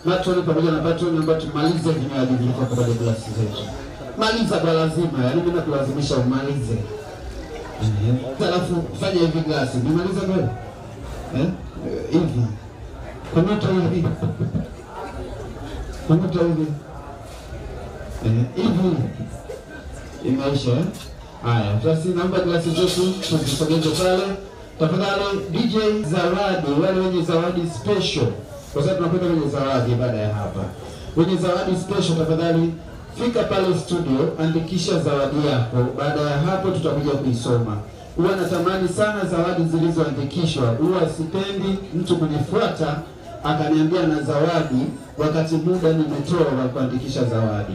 Matoni pamoja na batoni ambayo tumalize vinywaji vilivyo kwa glasi zetu. Maliza kwa lazima, yaani mimi nakulazimisha umalize. Alafu fanya hivi glasi. Nimaliza kweli? Hivi. Kamata hivi. Kamata hivi. Hivi. Imeisha. Haya, basi naomba glasi zetu tuzisogeze pale. Tafadhali DJ zawadi, wale wenye zawadi special. Kwa sababu tunakwenda kwenye zawadi baada ya hapa. Kwenye zawadi special tafadhali fika pale studio, andikisha zawadi yako. Baada ya hapo tutakuja kuisoma. Huwa natamani sana zawadi zilizoandikishwa. Huwa sipendi mtu kunifuata akaniambia na zawadi wakati muda nimetoa wa kuandikisha zawadi.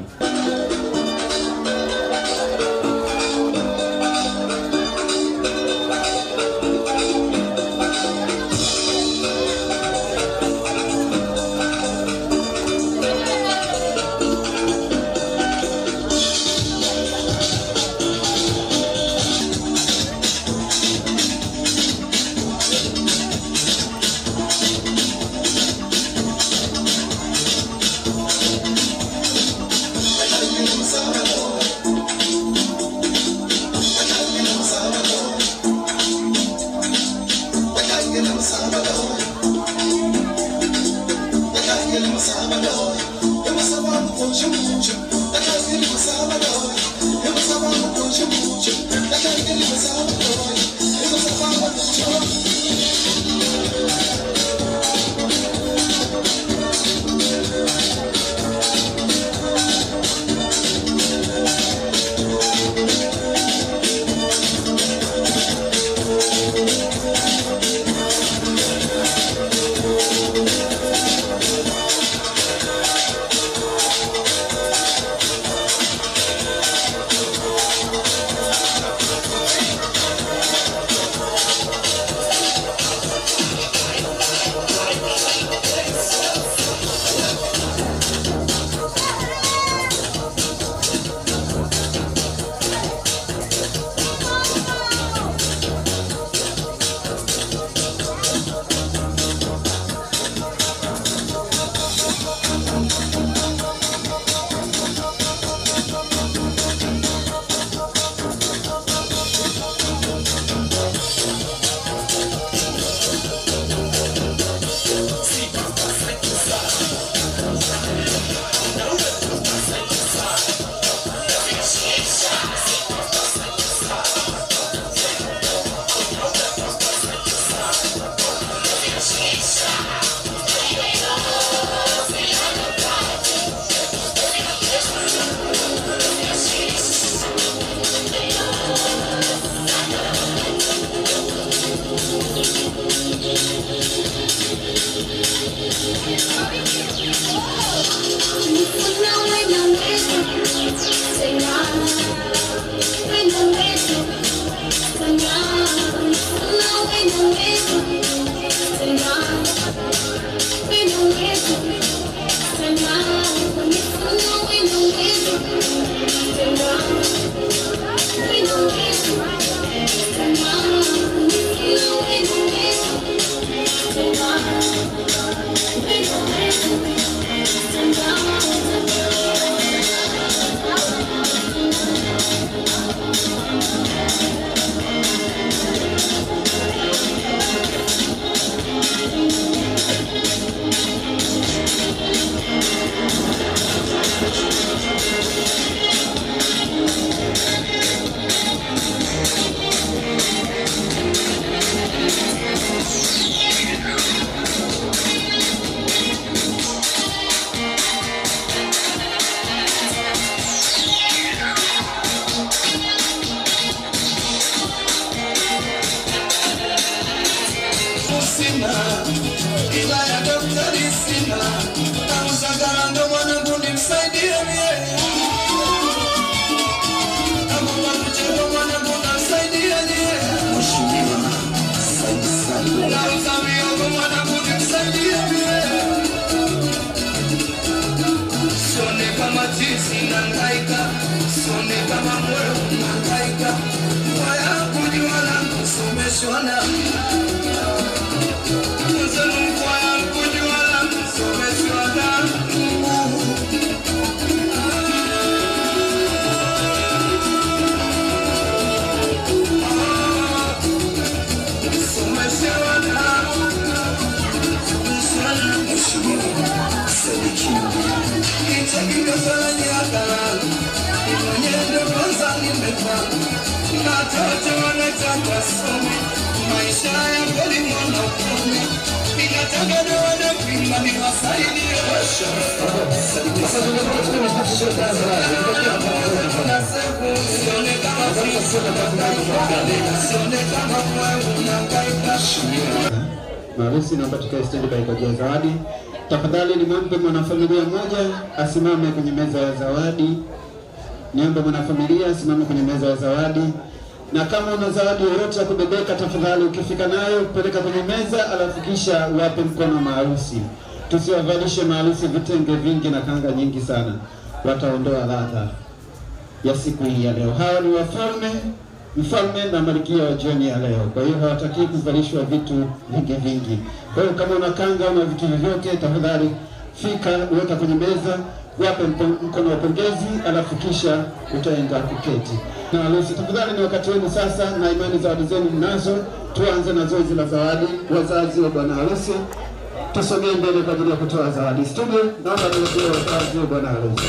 watoto wanataka some, maisha ya kweli mwanaume, ninataka na wanapima niwasaidie. Marusi naomba tukae stand by kwa ajili ya zawadi. Tafadhali nimwombe mwanafamilia mmoja asimame kwenye meza ya zawadi. Niombe mwanafamilia asimame kwenye meza ya zawadi. Na kama una zawadi yoyote ya kubebeka, tafadhali ukifika nayo peleka kwenye meza, alafu kisha wape mkono maharusi. Tusiwavalishe maharusi vitenge vingi na kanga nyingi sana, wataondoa ladha ya siku hii ya leo. Hawa ni wafalme, mfalme na malkia wa jioni ya leo. Kwa hiyo hawataki kuvalishwa vitu vingi vingi. Kwa hiyo kama una kanga na vitu vyovyote, tafadhali fika, weka kwenye meza, wape mkono wa pongezi, alafu kisha utaenda kuketi. Na harusi, tafadhali ni wakati wenu sasa, na imani zawadi zenu mnazo. Tuanze na zoezi la zawadi. Wazazi wa bwana harusi, tusogee mbele kwa ajili ya kutoa zawadi. Studio, naomba niletee wazazi wa bwana harusi.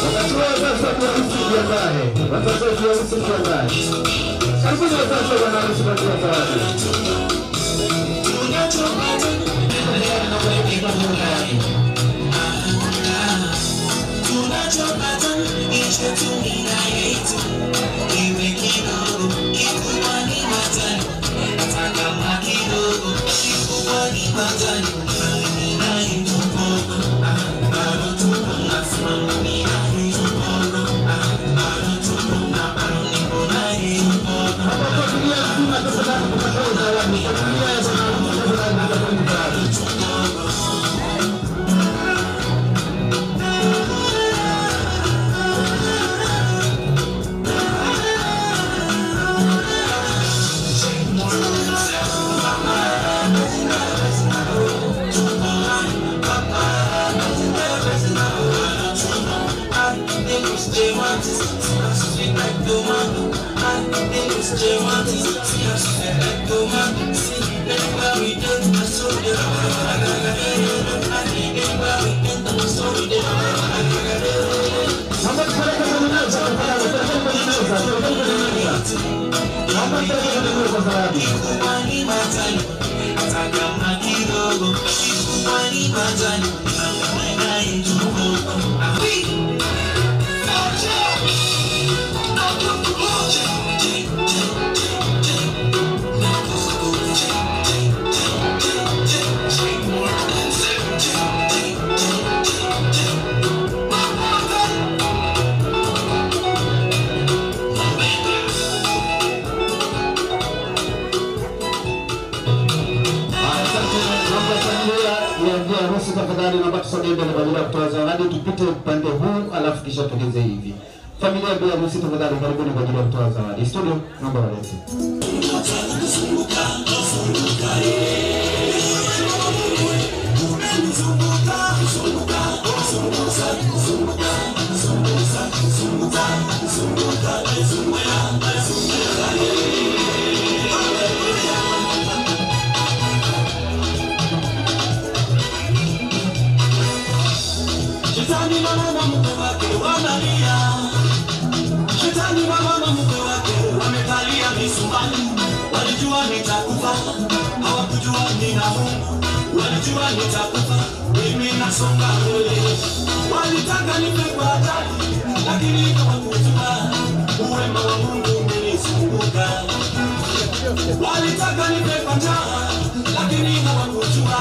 Wazazi wa harusi jiandae. Wazazi wa harusi jiandae. Karibuni wazazi wa bwana harusi kwa zawadi. Tafadhali naomba tusogee mbele kwa ajili ya kutoa zawadi. Tupite upande huu alafu kisha tugeze hivi. Familia ya harusi, tafadhali karibuni kwa ajili ya kutoa zawadi. Studio, naomba walete. Shetani mama mke wake wanalia, shetani mama mke wake wamekalia misumari. Walijua nitakufa, hawakujua nina Mungu. Walijua nitakufa, mimi nasonga mbele. Walitaka nife kwa hatari, lakini hawakujua uwema wa Mungu umenizunguka. Walitaka nife kwa njaa, lakini hawakujua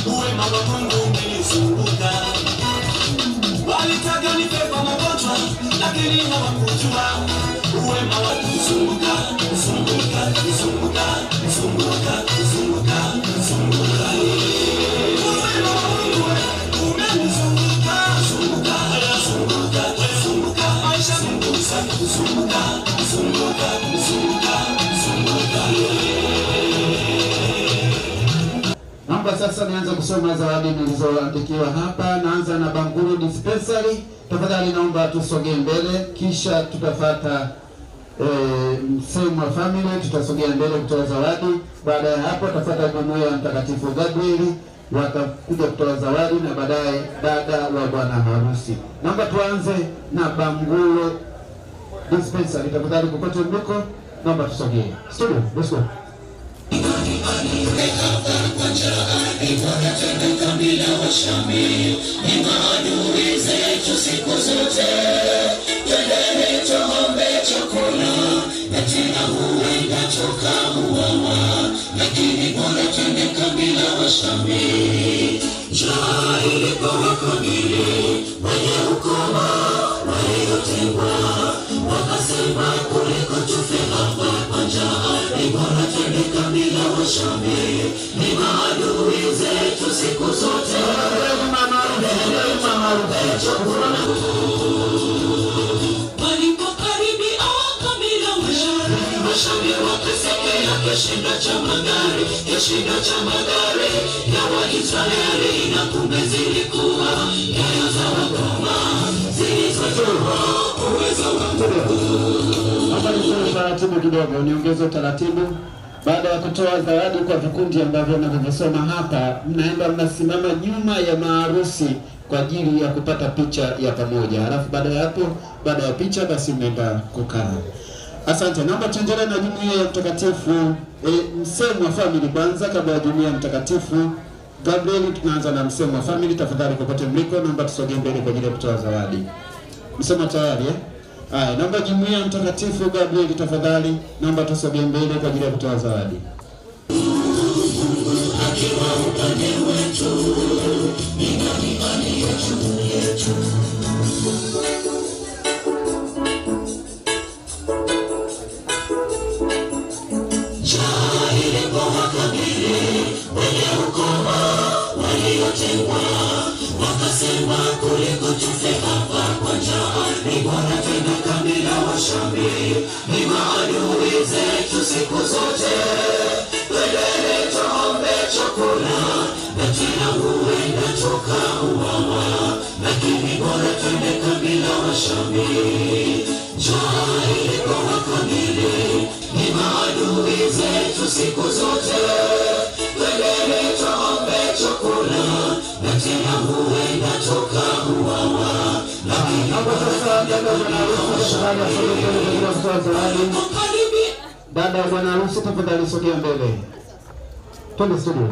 uwema wa Mungu umenizunguka. Walitaka nife kwa magonjwa, lakini hawakujua uwema wa kuzunguka, kuzunguka, kuzunguka, kuzunguka, kuzunguka, kuzunguka. Uwema wa Mungu umenizunguka, kuzunguka, kuzunguka, kuzunguka, maisha kuzunguka, kuzunguka, kuzunguka, kuzunguka, kuzunguka. Naomba sasa nianze kusoma zawadi nilizoandikiwa hapa. Naanza na Banguru Dispensary. Tafadhali naomba tusogee mbele, kisha tutafuata Msemo Family, tutasogea mbele kutoa zawadi. Baada ya hapo tutafuata Jumuiya ya Mtakatifu Gabriel, watakuja kutoa zawadi na baadaye dada wa bwana harusi. Naomba tuanze na Bangulo Dispensary. Tafadhali kokote mliko, naomba tusogee. Studio, let's go. Kishindo cha magari ya Waisraeli na kumbe zilikuwa nyayo za wakoma zilizotoa uwezo wa Mungu. Hapa ni taratibu kidogo, niongeze taratibu. Baada ya kutoa zawadi kwa vikundi ambavyo ninavyosoma hapa, mnaenda mnasimama nyuma ya maharusi kwa ajili ya kupata picha ya pamoja. Halafu baada ya hapo, baada ya picha basi mnaenda kukaa. Asante. Naomba tuendelee na jumuiya ya mtakatifu Msemo wa Family kwanza kabla ya jumuiya ya mtakatifu Gabriel. Tunaanza na Msemo wa Family. Tafadhali kokote mliko, naomba tusogee mbele kwa ajili ya kutoa zawadi. Msemo tayari eh? Haya, naomba jumuiya ya mtakatifu Gabriel tafadhali, naomba tusogee mbele kwa ajili ya kutoa zawadi. Wakasema kuliko tufe hapa kwa njaa, ni bora twende kambi la Washambi. Ni maadui zetu siku zote, twendeni tuombe chakula, na tena huenda tukauawa, lakini bora twende kambi la Washambi. Njaa ilikuwa kamili, ni maadui zetu siku zote, twendeni tuombe chakula, na tena huenda tukauawa, lakini dada ya bwana harusi tafadhali sogea mbele. Twende studio.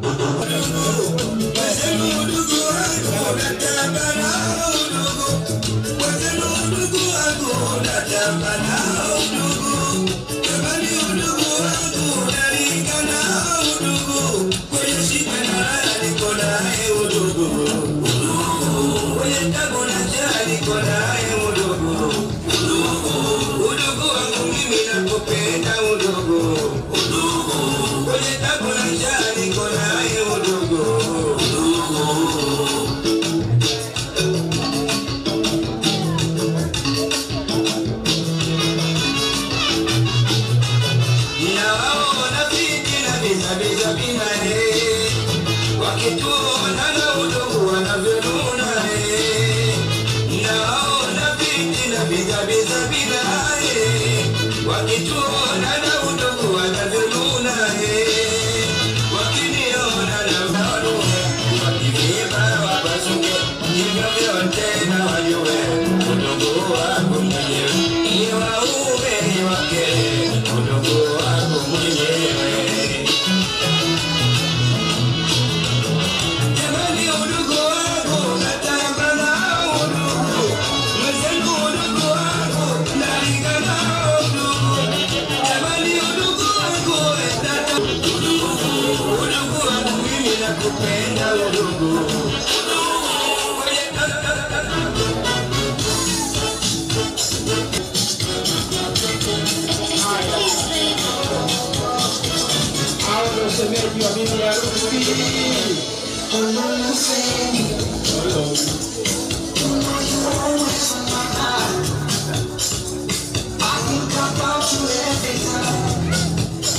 Shemeji wa bibi harusi.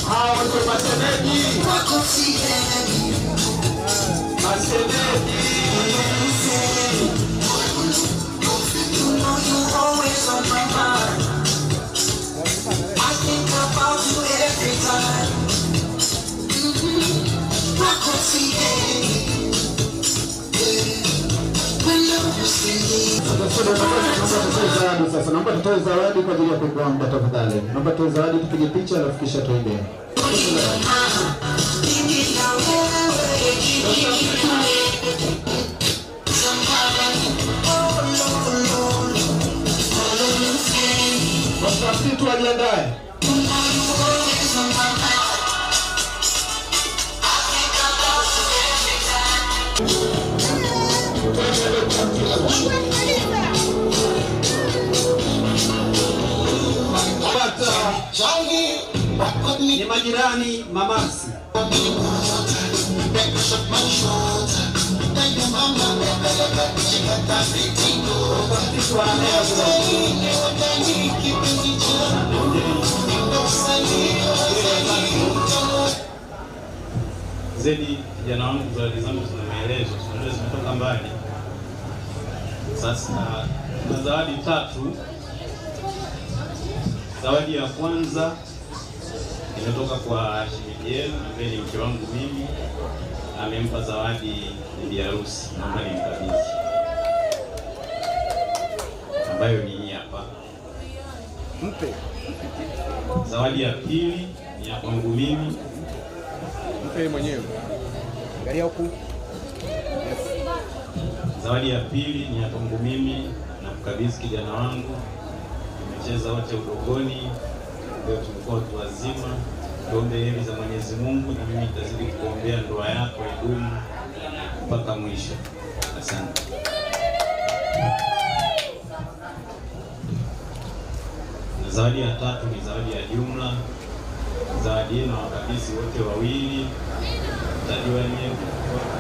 Hao ndio mashemeji. Mashemeji. Sasa naomba tutoe zawadi kwa ajili ya kuokoa muda tafadhali. Naomba tutoe zawadi, tupige picha alafu kisha tuende. Basi tujiandae. Ni majirani mamasi. Zedi kijana wangu, zawadi zangu zina maelezo, zawadi zimetoka mbali. Sasa kuna zawadi tatu. Zawadi ya kwanza imetoka kwa shemeji yenu ambaye ni mke wangu mimi, amempa zawadi bibi harusi, naomba nimkabidhi, ambayo ni hii hapa. Mpe. Zawadi ya pili ni ya kwangu mimi. Mpe mwenyewe. Angalia huku. Yes. Zawadi ya pili ni ya kwangu mimi na kukabidhi kijana wangu. Tumecheza wote udogoni, leo tumekuwa watu wazima. Tuombe heri za Mwenyezi Mungu, na mimi nitazidi kuombea ndoa yako idumu mpaka mwisho. Asante. Na zawadi ya tatu ni zawadi ya jumla. Zawadi hii na wakabidhi wote wawili. Mtajua nyewe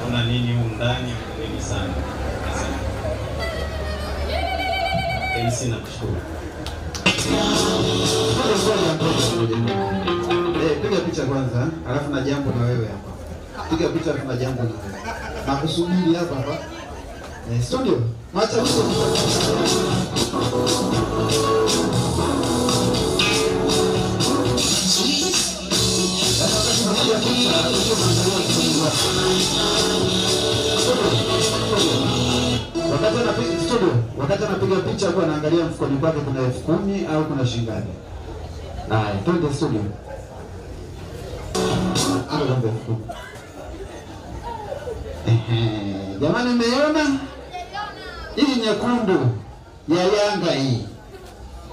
kuna nini huko ndani. Asanteni sana. Asante. Elsi, nakushukuru. Piga picha kwanza, alafu na jambo na wewe hapa. Piga picha alafu na jambo na wewe. Nakusubiri hapa hapa. Studio. Acha wakati anapiga picha kwa anaangalia mfukoni kwake kuna 10,000 au kuna shilingi ngapi. Haya, twende studio. Jamani, mmeona hii nyekundu ya Yanga hii.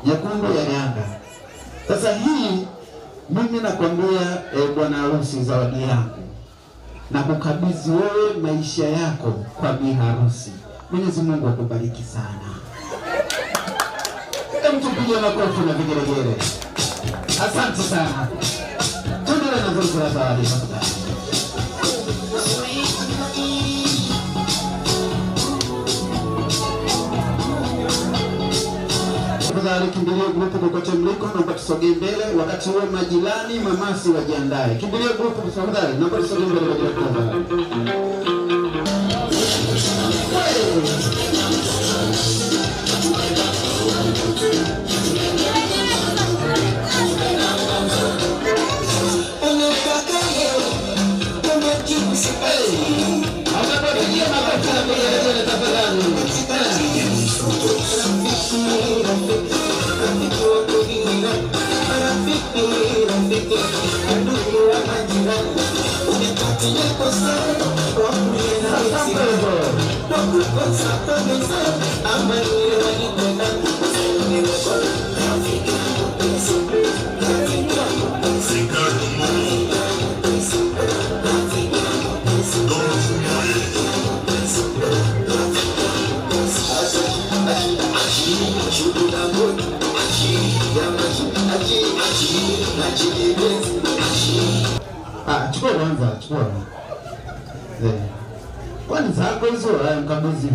Nyekundu ya Yanga. Sasa hii mimi nakwambia bwana harusi, zawadi yangu na kukabidhi wewe maisha yako kwa bi harusi. Mwenyezi Mungu akubariki sana. Mtupigie makofi na vigelegele. Asante sana. Tuendelee na zoezi la zawadi tafadhali. Tafadhali kimbilie grupu kokote mliko, naomba tusogee mbele. Wakati huo majirani mamasi wajiandae. Kimbilie grupu tafadhali, naomba tusogee mbele kwa tafadhali. Chukua kwanza, chukua. Kwani zako hizo mkabuzi?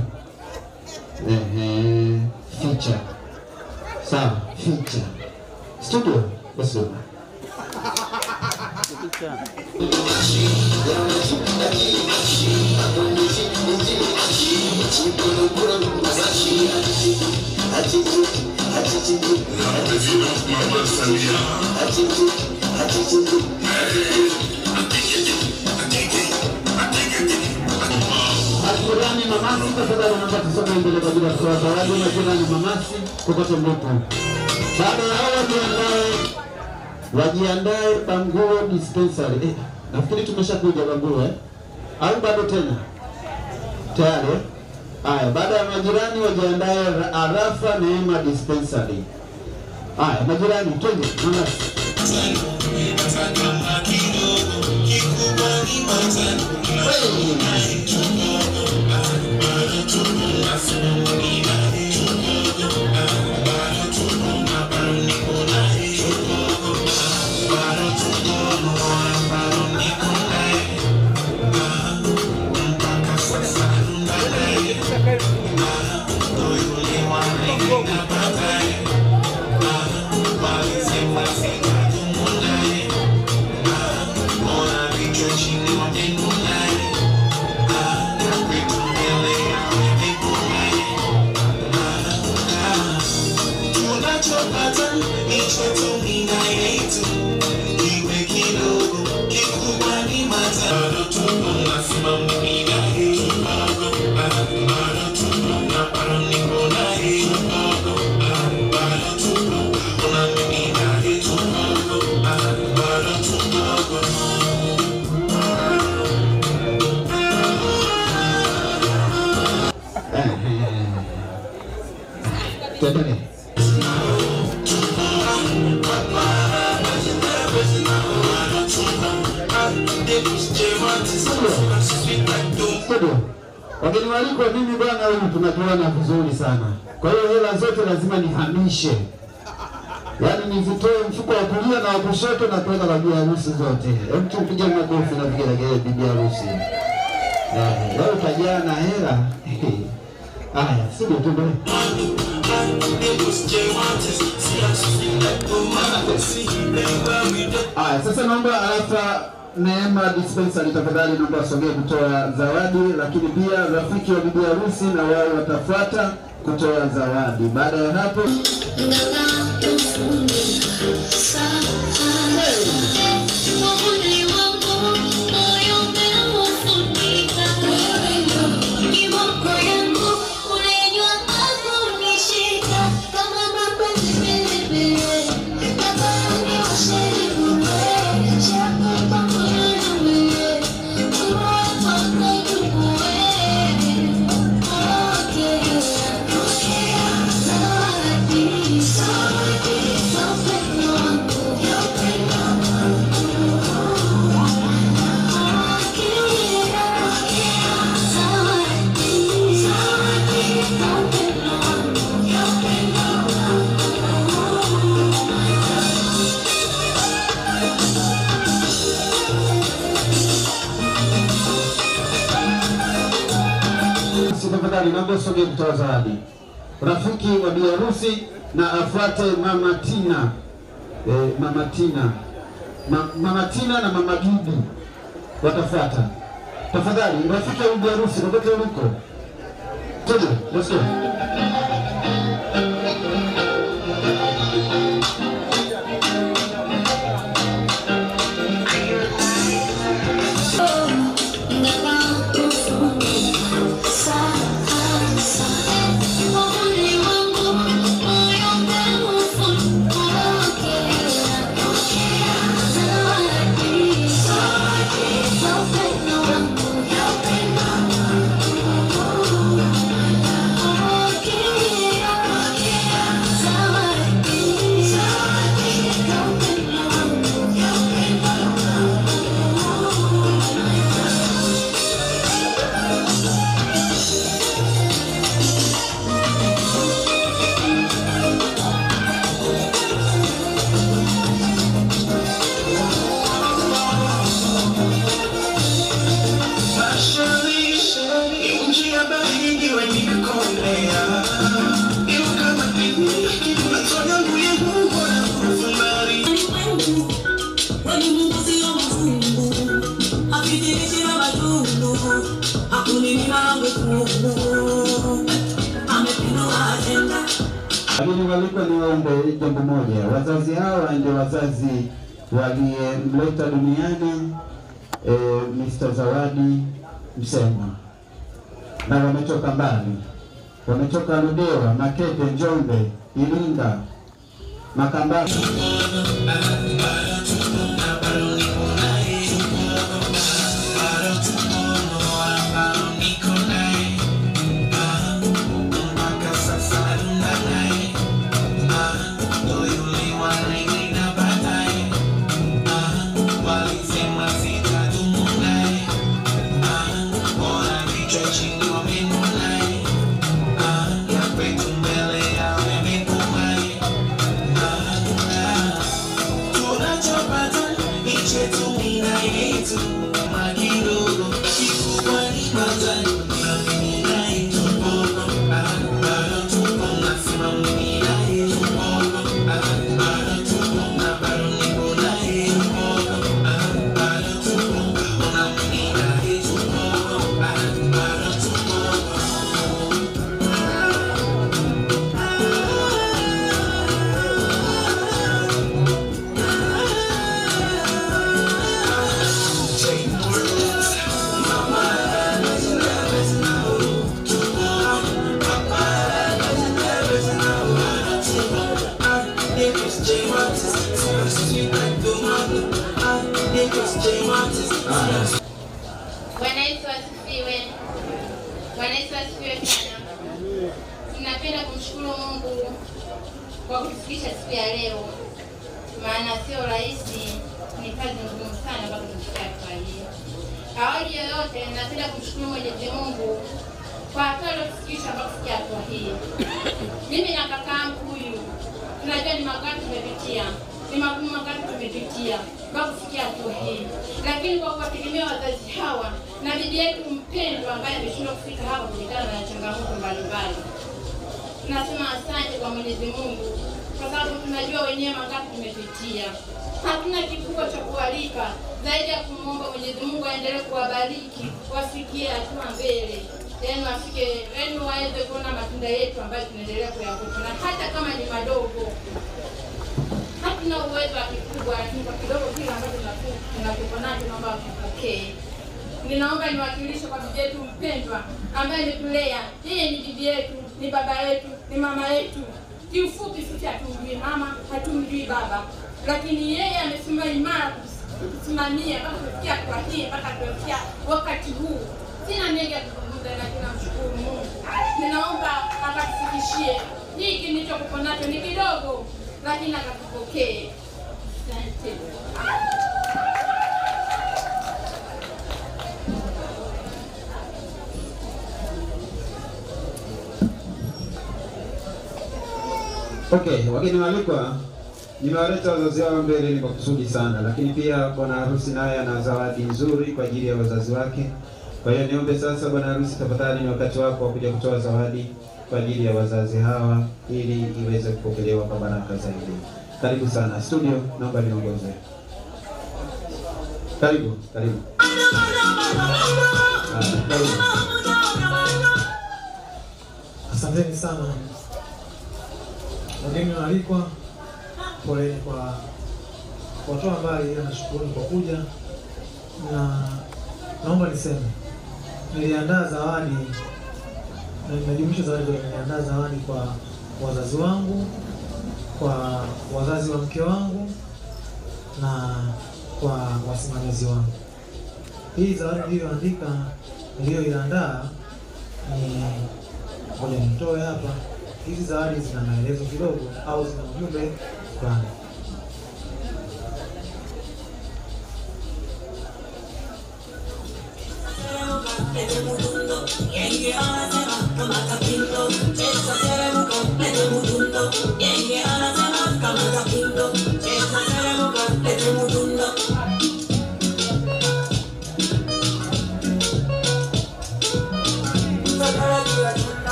Feature. Sawa, feature. Studio, basi. Akurani mamasi, tafadhali naomba tusome mbele kwa ajili ya kutoa zawadi. Majina ni mamasi kutoka Mbuku. Baada ya hawa wajiandae Bangulo Dispensary. Nafikiri tumeshakuja Bangulo au bado tena? Tayari. Haya, baada ya majirani wajiandae Arafa Neema Dispensary. Haya, majirani twende mamasi. Wageni waliko mimi bwana huyu tunajuana vizuri sana. Kwa hiyo hela zote lazima nihamishe. Yaani nizitoe mfuko wa kulia na wa kushoto na kwenda kwa bibi harusi zote. Hebu tupige makofi na vigelegele bibi harusi. Leo tajana hela. Haya, sije tuendelee. Haya, sasa naomba Arafa Neema Dispensary tafadhali naomba wasogee kutoa zawadi, lakini pia rafiki wa bibi harusi na wao watafuata kutoa zawadi. Baada ya hapo naomba soge kutoa zawadi. Rafiki wa bibi harusi na afuate Mama Tina. Mama Tina na Mama Bibi watafuata. Tafadhali rafiki wa bibi harusi popote uliko. Twende, let's go. Lakini walikuwa niwaombe jambo moja. Wazazi hawa ndio wazazi waliyemleta duniani Mr. Zawadi Msemwa. na wametoka mbali, wametoka Ludewa, Makete, Njombe, Iringa, Makambako. Bwana Yesu asifiwe. Bwana Yesu asifiwe sana. Tunapenda kumshukuru Mungu kwa kutufikisha siku ya leo. Maana sio rahisi, ni kazi ngumu sana mpaka tufikie kwa hii. Awali yoyote napenda kumshukuru Mwenyezi Mungu kwa kutufikisha mpaka kufikia kwa hii. Mimi na kakaangu huyu tunajua ni magari tumepitia. Ni magumu magari tumepitia mpaka kufikia hatua hii. Lakini kwa kuwategemea wazazi hawa na bibi yetu mpendwa ambaye ameshindwa kufika hapa kutokana na changamoto mbalimbali, tunasema asante kwa Mwenyezi Mungu, kwa sababu tunajua wenyewe mangapi tumepitia. Hatuna kikubwa cha kualika zaidi ya kumwomba Mwenyezi Mungu aendelee kuwabariki, wafikie hatua mbele, yaani wafike, yaani waweze kuona matunda yetu ambayo tunaendelea kuyavuta, na hata kama ni madogo. Hatuna uwezo wa kikubwa, lakini kwa kidogo kile ambacho tunakuwa nacho naomba kupokee. Ninaomba niwakilishe kwa bibi yetu mpendwa ambaye ametulea. Yeye ni bibi yetu, ni baba yetu, ni mama yetu. Kiufupi sisi hatumjui mama, hatumjui baba, lakini yeye amesimama imara kusimamia mpaka kufikia kwa hii, mpaka kufikia wakati huu. Sina mengi ya kuzungumza, lakini namshukuru Mungu. Ninaomba akatufikishie hiki nilichokuwa nacho, ni kidogo lakini akatupokee. Asante. Okay, wageni waalikwa, nimewaleta wazazi wao mbele ni kwa kusudi sana, lakini pia bwana harusi naye ana zawadi nzuri kwa ajili ya wazazi wake. Kwa hiyo niombe sasa, bwana harusi, tafadhali ni wakati wako wa kuja kutoa zawadi kwa ajili ya wazazi hawa ili iweze kupokelewa kwa baraka zaidi. Karibu sana studio, naomba niongoze. Karibu. Asanteni sana wageni waalikwa, pole kwa watoa mbali, ila nashukuru kwa kuja, na naomba niseme niliandaa zawadi na nimejumuisha zawadi, niliandaa zawadi kwa wazazi wangu, kwa wazazi wa mke wangu na kwa wasimamizi wangu. Hii zawadi niliyoandika, niliyoiandaa ni ngoja nitoe hapa. Hizi zawadi zina maelezo kidogo au zina ujumbe fulani.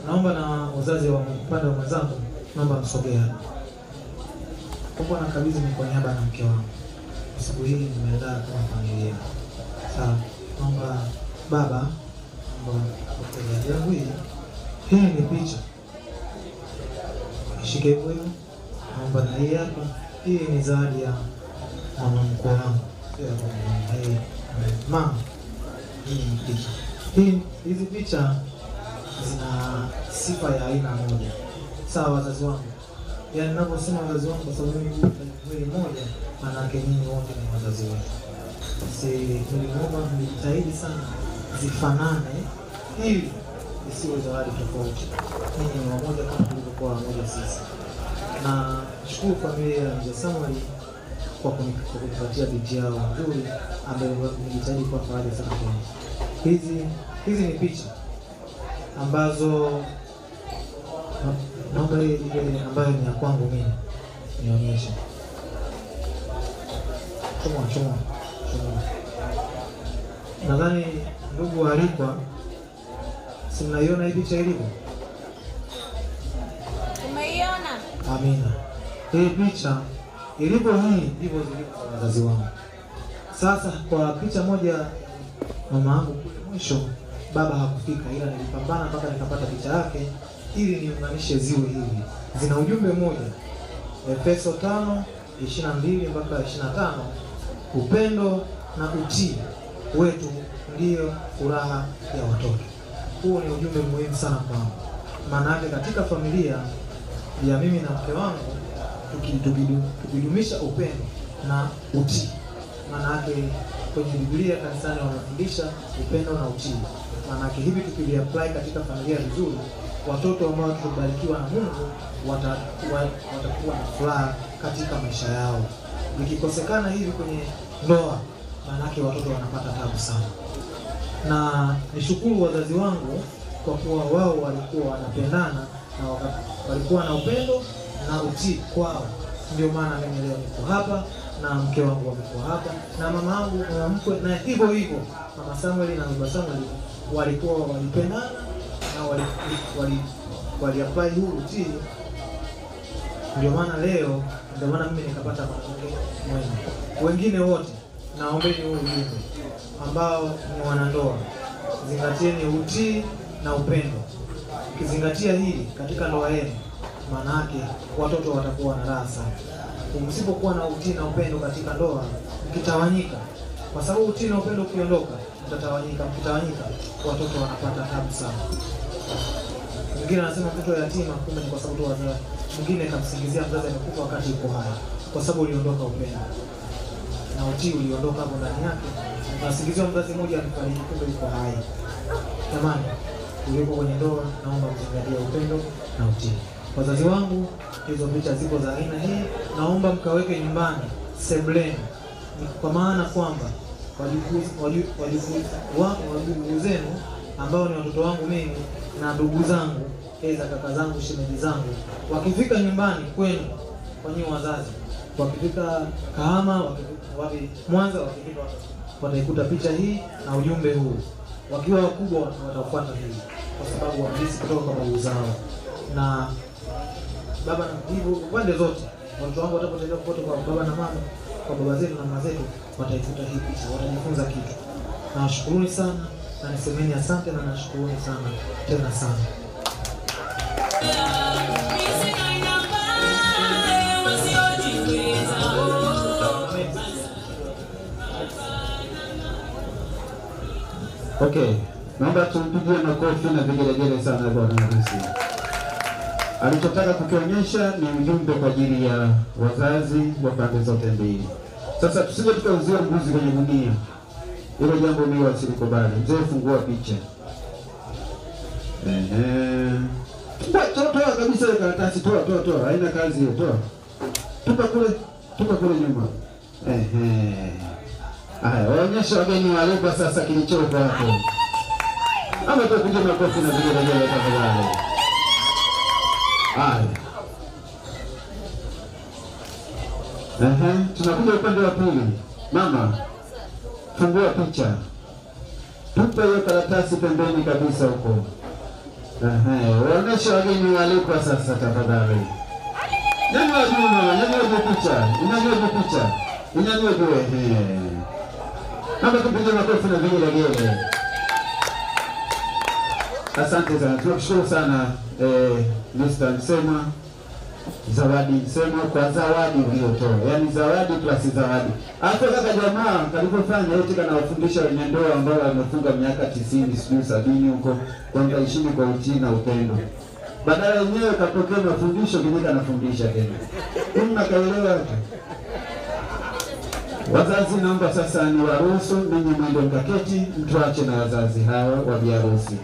Naomba na wazazi wa upande wa mwenzangu, naomba msogea. Kwa nakabidhi kwa niaba na mke wangu. siku hii nimeandaa kama familia. Sawa, naomba baba, naomba kwa yangu hii ni picha. Shike hivyo. Naomba na hii hapa. Hii ni zawadi ya mama mkwe wangu. Mama, hii ni picha. Hizi picha zina sifa ya aina moja. Sawa wazazi wangu. Yaani ninaposema wazazi wangu kwa sababu mwili mmoja, maana yake nyinyi wote ni wazazi wetu. Niliomba mjitahidi sana zifanane ili isiwe zawadi tofauti. Nyinyi ni wamoja kama tulivyokuwa wamoja sisi. Na shukuru familia ya Mzee Samuel kwa kunipatia binti yao nzuri ambayo nilijitahidi kwa fahari sana kwa. Hizi ni picha ambazo naomba ile ambayo ni ya kwangu mimi nionyeshe. Choma. Nadhani ndugu waalikwa, si mnaiona hii picha ilivyo? Umeiona? Amina. Hii picha ilivyo hii ndivyo zilivyo wazazi wangu. Sasa kwa picha moja mama yangu kule mwisho baba hakufika, ila nilipambana mpaka nikapata picha yake ili niunganishe ziwe hivi. Zina ujumbe mmoja. Efeso 5:22 mpaka 25. Upendo na utii wetu ndio furaha ya watoto. Huu ni ujumbe muhimu sana kwangu. Maana yake katika familia ya mimi na mke wangu tukidumisha upendo na utii. Maana yake kwenye Biblia kanisani wanafundisha upendo na utii. Maana yake hivi tukiliapply katika familia vizuri, watoto ambao tubarikiwa na Mungu watakuwa na furaha katika maisha yao. Nikikosekana hivi kwenye ndoa, maana yake watoto wanapata tabu sana. Na nishukuru wazazi wangu kwa kuwa wao walikuwa wanapendana na walikuwa na upendo na utii kwao. Ndio maana mimi leo niko hapa na mke wangu amekuwa hapa na mama yangu na mkwe, na hivyo Mama Samuel na Baba Samuel walikuwa walipendana na waliapply huu utii. Ndio maana mimi nikapata mwanamke mwema. Wengine wote naombeni huu ujumbe ambao ni wanandoa, zingatieni utii na upendo. Ukizingatia hili katika ndoa yenu, maana yake watoto watakuwa na raha sana. Msipokuwa na utii na upendo katika ndoa, mkitawanyika, kwa sababu utii na upendo ukiondoka, mtatawanyika. Mkitawanyika, watoto wanapata tabu sana. Mwingine anasema mtoto yatima, kumbe ni kwa sababu wazazi. Mwingine kamsingizia mzazi amekufa wakati yuko hai, kwa sababu uliondoka upendo na utii uliondoka hapo ndani yake. Unasingizia mzazi mmoja amefariki, kumbe yuko hai. Jamani, ulipo kwenye ndoa, naomba mzingatie upendo na utii. Wazazi wangu, hizo picha zipo za aina hii, naomba mkaweke nyumbani, sebuleni, kwa maana kwamba wajukuu zenu ambao ni watoto wangu mimi na ndugu zangu, eza kaka zangu, shemeji zangu, wakifika nyumbani kwenu kwa nyinyi wazazi, wakifika Kahama, wakifika Mwanza, wakifika wataikuta picha hii na ujumbe huu. Wakiwa wakubwa watafuata hii kwa sababu wanahisi kutoka kwa babu zao. Na baba na hivyo pande zote watoto wangu watapotelea popote kwa baba na mama, kwa baba zetu na mama zetu, wataikuta hii picha, watajifunza kitu. Na washukuruni sana na nisemeni asante na nashukuruni sana tena sana. Okay, naomba tumpigie makofi na vigelegele sana bwana harusi. Alichotaka kukionyesha ni ujumbe kwa ajili ya wazazi wa pande zote mbili. Sasa tusije tukauzia mbuzi kwenye gunia. Hilo jambo mimi wasilikubali. Mzee, fungua picha. Toa kabisa ile karatasi, toa. Haina kazi hiyo, toa. Tupa kule nyuma. Haya, waonyesha wageni waalikwa sasa kilichopo hapo. Ama tupigie makofi na vigelegele tafadhali. Haya. Tunakuja upande wa pili. Mama, fungua picha. Tupa hiyo karatasi pembeni kabisa huko. Waonyesha wageni waalikwa sasa tafadhali. Nyanyua juu mama, nyanyua juu picha. Nyanyua juu picha. Inyanyue juu. Naomba tupige makofi na vigelegele. Asante sana. Tunashukuru sana Mr. Msemwa. Zawadi Msemwa kwa zawadi uliotoa. Yaani zawadi plus zawadi. Hata kaka jamaa kalipofanya yote kana wafundisha wenye ndoa ambao wamefunga miaka 90, sijui 70 huko, kwamba ishini kwa utii na upendo. Badala yenyewe kapokea mafundisho kinyeka anafundisha tena. Kuna kaelewa tu. Wazazi naomba sasa ni waruhusu ninyi mwende mkaketi, mtuache na wazazi hawa wa biharusi.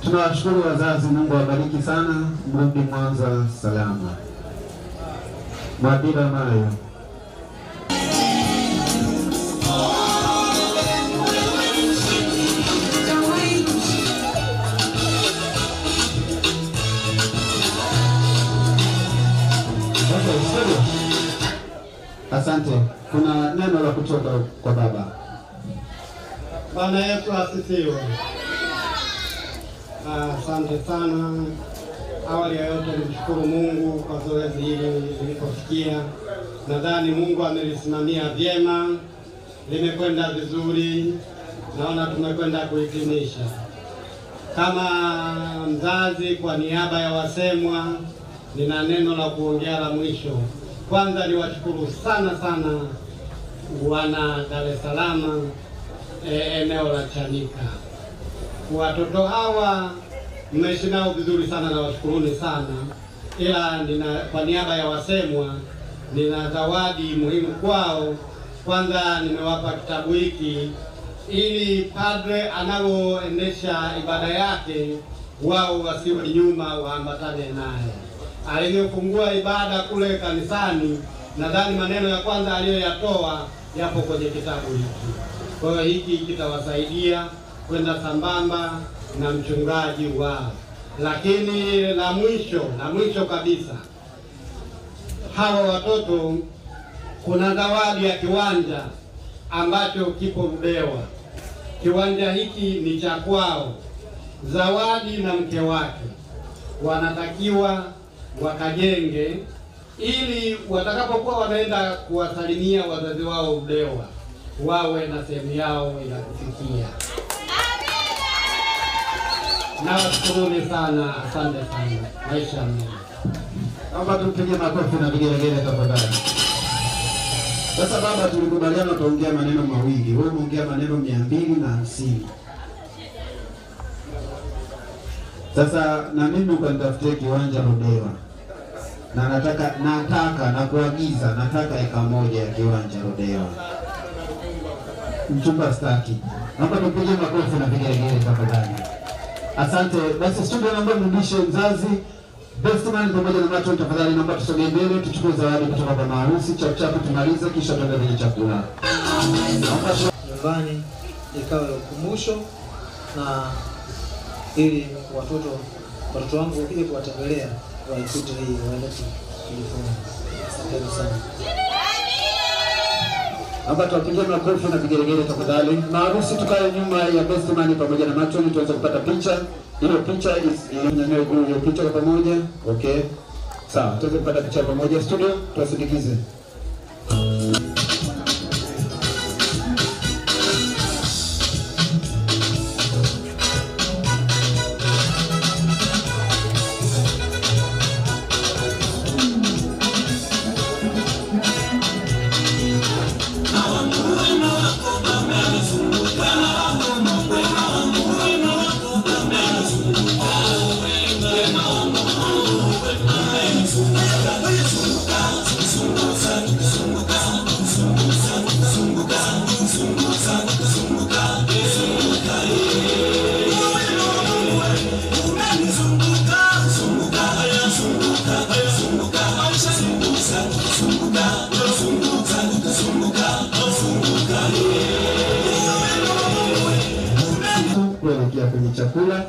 Tunawashukuru wazazi, Mungu awabariki sana, mrudi Mwanza salama. Mwadira Mayo. Asante. Kuna neno la kutoka kwa baba. Bwana Yesu asifiwe. Asante sana. Awali ya yote nimshukuru Mungu kwa zoezi hili lilipofikia. Nadhani Mungu amelisimamia vyema, limekwenda vizuri, naona tumekwenda kuhitimisha. Kama mzazi, kwa niaba ya wasemwa, nina neno la kuongea la mwisho. Kwanza niwashukuru sana sana wana Dar es Salaam, eneo la Chanika. Watoto hawa mmeishi nao vizuri sana na washukuruni sana. Ila kwa niaba ya wasemwa nina zawadi muhimu kwao. Kwanza nimewapa kitabu hiki ili padre anapoendesha ibada yake wao wasiwe nyuma, waambatane naye. Aliyofungua ibada kule kanisani, nadhani maneno ya kwanza aliyoyatoa yapo kwenye kitabu hiki. Kwa hiyo hiki kitawasaidia kwenda sambamba na mchungaji wao. Lakini la mwisho kabisa, hawa watoto kuna zawadi ya kiwanja ambacho kipo Ludewa. Kiwanja hiki ni cha kwao. Zawadi na mke wake wanatakiwa wakajenge ili watakapokuwa wanaenda kuwasalimia wazazi wao Ludewa wawe na sehemu yao ya kufikia. Nawashukuruni sana, asante sana. Maisha mema. Naomba tumpige makofi na vigelegele tafadhali. Sasa baba, tulikubaliana tuongea maneno mawili. Wewe umeongea maneno 250. Sasa na mimi ukanitafutie kiwanja Ludewa. na nataka kuagiza eka moja ya kiwanja rodeo. Mchumba staki. Naomba tupige makofi na vigelegele tafadhali. Asante. Basi studio naomba mrudishe mzazi. Best man pamoja na macho tafadhali, naomba tusogee mbele tuchukue zawadi kutoka kwa maharusi. Chapu tumalize kisha tuende kwenye chakula. Nyumbani ikawa ya ukumbusho na ili watoto wangu wakija kuwatembelea waikute hii waende kujifunza. Asante sana. Hapa tuwapigie makofi na vigelegele tafadhali. Maharusi tukae nyuma ya best man pamoja na macho ili tuweze kupata picha. Ile picha inyanywe juu ya picha kwa pamoja. Okay. Sawa, tuweze kupata picha pamoja studio, tuwasindikize. Kuelekea kwenye chakula,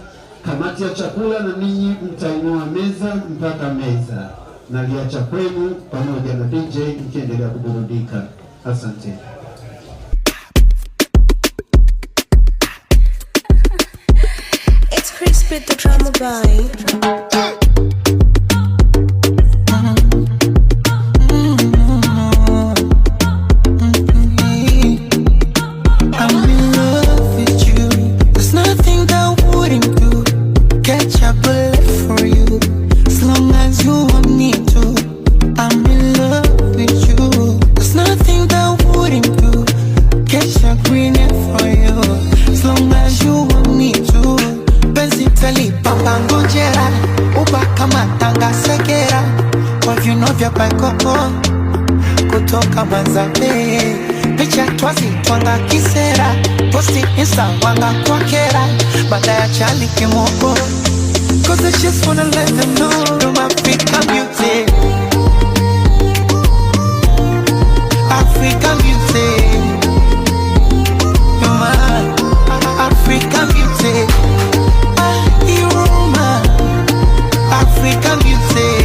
kamati ya chakula na ninyi mtainua meza mpaka meza. Naliacha kwenu pamoja na DJ mkiendelea kuburudika. Asante. It's Crispy the drama guy. Kutoka Manzabe, picha twazi twanga kisera, posti insta wanga kwa kera, baada ya chali kimoko. Cause I just wanna let them know you're my African beauty. African beauty. You're my African beauty. You're my African beauty.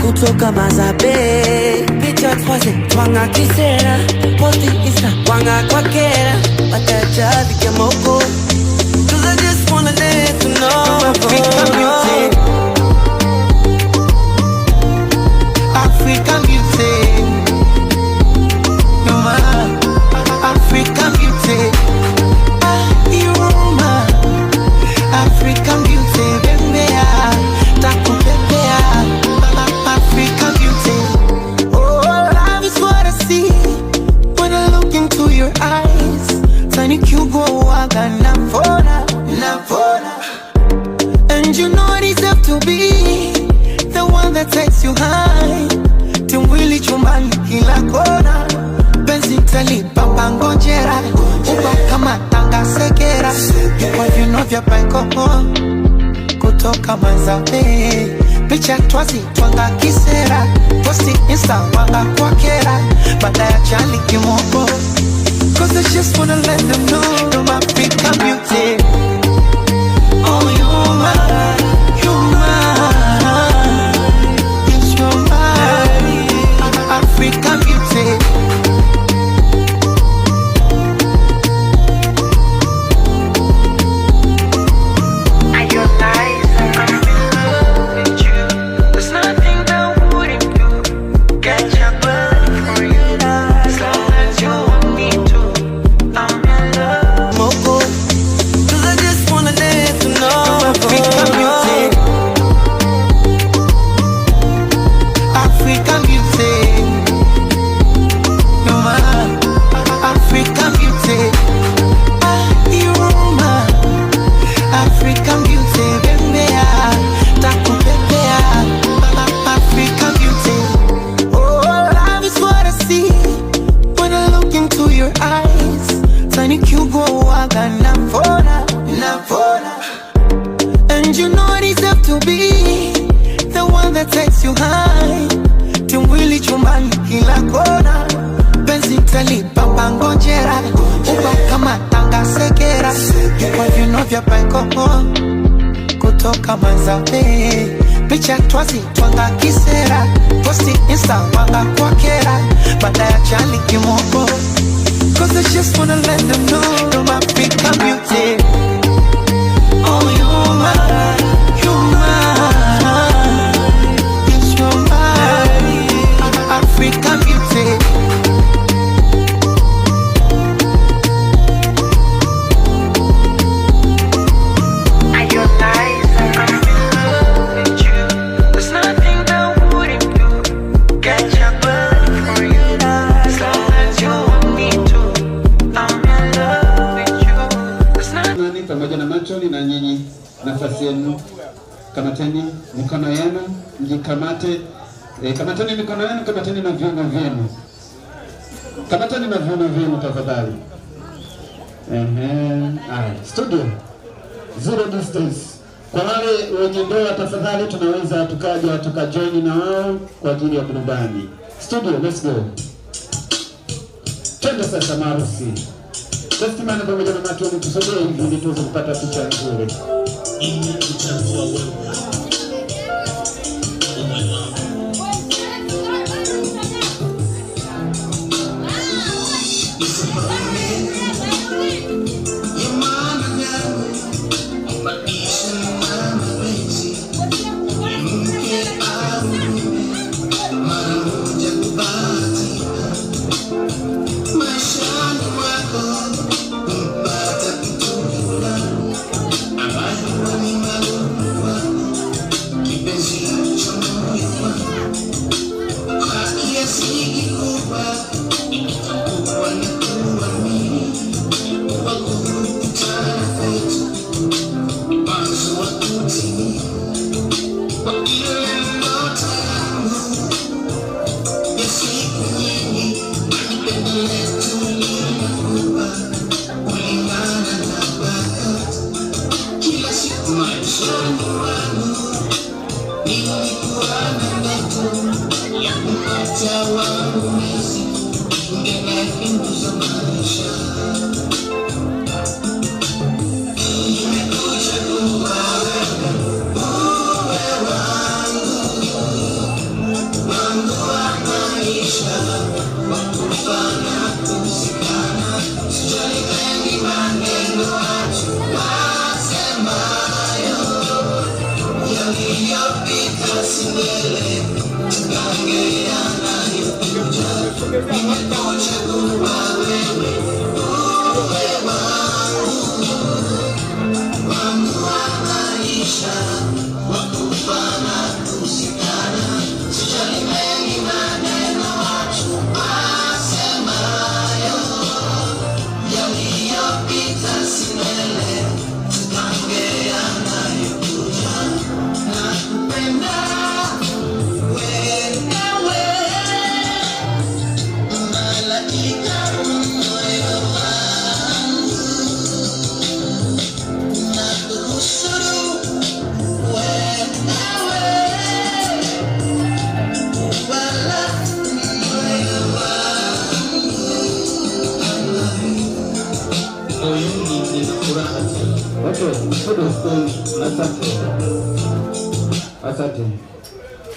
Kutoka Manzabe, picha twazi twanga kisera, posti insta wanga kwa kera, bataja vikemoko. Cause I just wanna let you know African beauty. African beauty. You're my African beauty. You're my African beauty, baby. African beauty. Oh, love is what I see when I look into your eyes. Tiny cute go waga navona. And you know I deserve to be the one that takes you high. Timwili chumbani kila kona. Benzi talipa pangojera. Uba kama tanga sekera. Kwa vino vya paikopo. Kutoka Manzabe, picha twazi twanga kisera, posti insta wanga kwa kera, baada ya chali kimoko. Cause I just wanna let them know you're my African beauty. Oh, you're my beauty. And you know I deserve to be the one that takes you high. Tumwili chumbani kila kona, penzi talipa pangojera, uko kama tanga sekera, kwa vino vya paikopo kutoka Manzabe, picha twazi twanga kisera, posti insta wanga kwa kera, baada ya chali kimoko. Cause I just wanna let them know you're my African beauty. Oh, you're mine, yes, you're mine, African beauty. I your lies, I'm in love with you. There's nothing that wouldn't do. Get your blood for you. As long as you want me to, I'm in love with you. There's nothing. Pamoja na machoni na nyinyi, nafasi yenu, kamateni mikono yenu, mjikamate, kamateni mikono yenu, kamateni na viuno vyenu, kamateni na viuno vyenu tafadhali. Studio zero distance. Kwa wale wenye ndoa tafadhali, tunaweza tukaja tukajoin na wao kwa ajili ya burudani. Studio, let's go. Twende sasa marusi. Testimony pamoja na machoni, tusogee hivi ili tuweze kupata picha nzuri.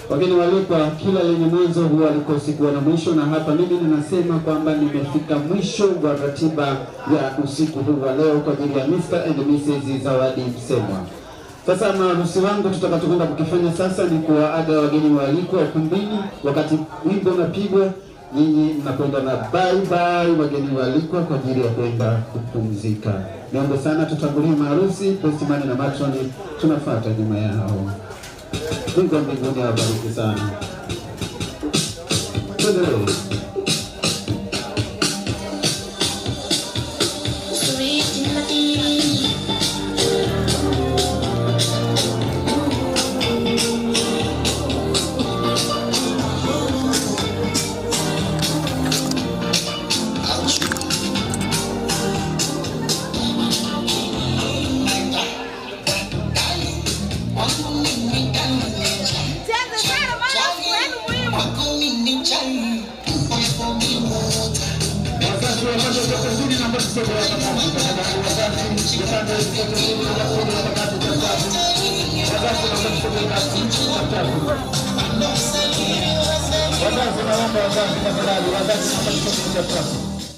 Wageni walikwa, kila lenye mwanzo huwa likosi kuwa na mwisho, na hapa mimi ninasema kwamba nimefika mwisho wa ratiba ya usiku huu wa leo kwa ajili ya Mr. and Mrs. Zawadi Msemwa. Sasa maharusi wangu tutakachokwenda kukifanya sasa ni kuwaaga wageni waalikwa ukumbini. Wakati wimbo unapigwa, nyinyi mnakwenda na bye bye wageni waalikwa kwa ajili ya kwenda kupumzika. Niombe sana tutangulie maharusi, Bestimani na Matroni tunafuata nyuma yao. Mungu wa mbinguni awabariki sana. Tuendelee. Wazazi naomba wazazi tafadhali, wazazi naomba